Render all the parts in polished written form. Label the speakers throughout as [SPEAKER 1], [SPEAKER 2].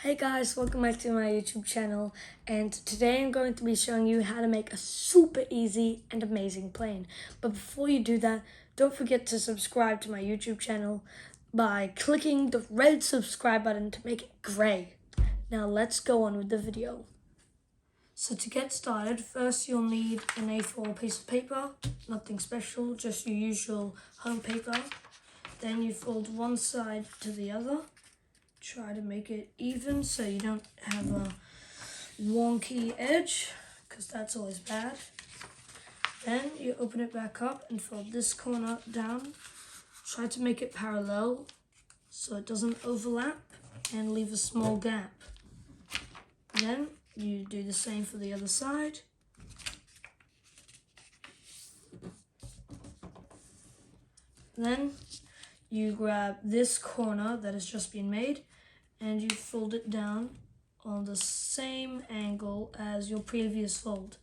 [SPEAKER 1] Hey guys, welcome back to my YouTube channel, and today I'm going to be showing you how to make a super easy and amazing plane. But before you do that, don't forget to subscribe to my YouTube channel by clicking the red subscribe button to make it gray. Now let's go on with the video. So to get started, first you'll need an A4 piece of paper, nothing special, just your usual home paper. Then you fold one side to the other. Try to make it even so you don't have a wonky edge, because that's always bad. Then you open it back up and fold this corner down. Try to make it parallel so it doesn't overlap and leave a small gap. Then you do the same for the other side. Then you grab this corner that has just been made and you fold it down on the same angle as your previous fold.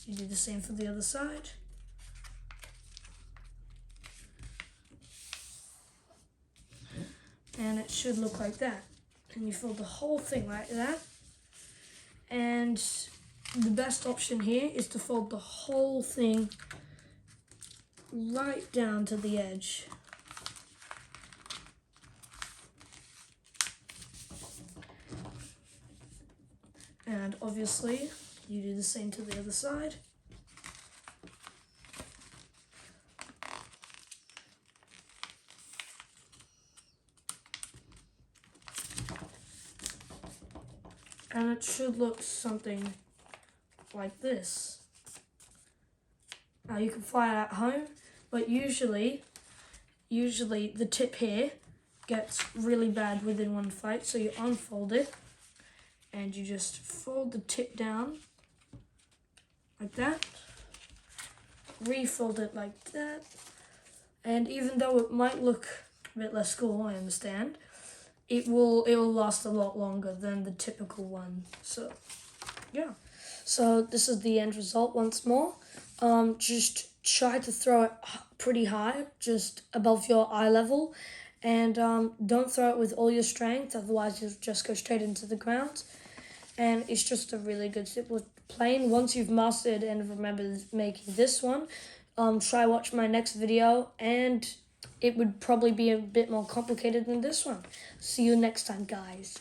[SPEAKER 1] You do the same for the other side. And it should look like that. And you fold the whole thing like that. And the best option here is to fold the whole thing right down to the edge. And obviously, you do the same to the other side. And it should look something like this. Now you can fly it at home, but usually the tip here gets really bad within one flight, so you unfold it and you just fold the tip down like that, refold it like that, and even though it might look a bit less cool, I understand, it will last a lot longer than the typical one. So yeah, so this is the end result once more. Just try to throw it pretty high, just above your eye level, and don't throw it with all your strength, otherwise you'll just go straight into the ground. And it's just a really good simple plane. Once you've mastered and remembered making this one, try watch my next video, and it would probably be a bit more complicated than this one. See you next time, guys.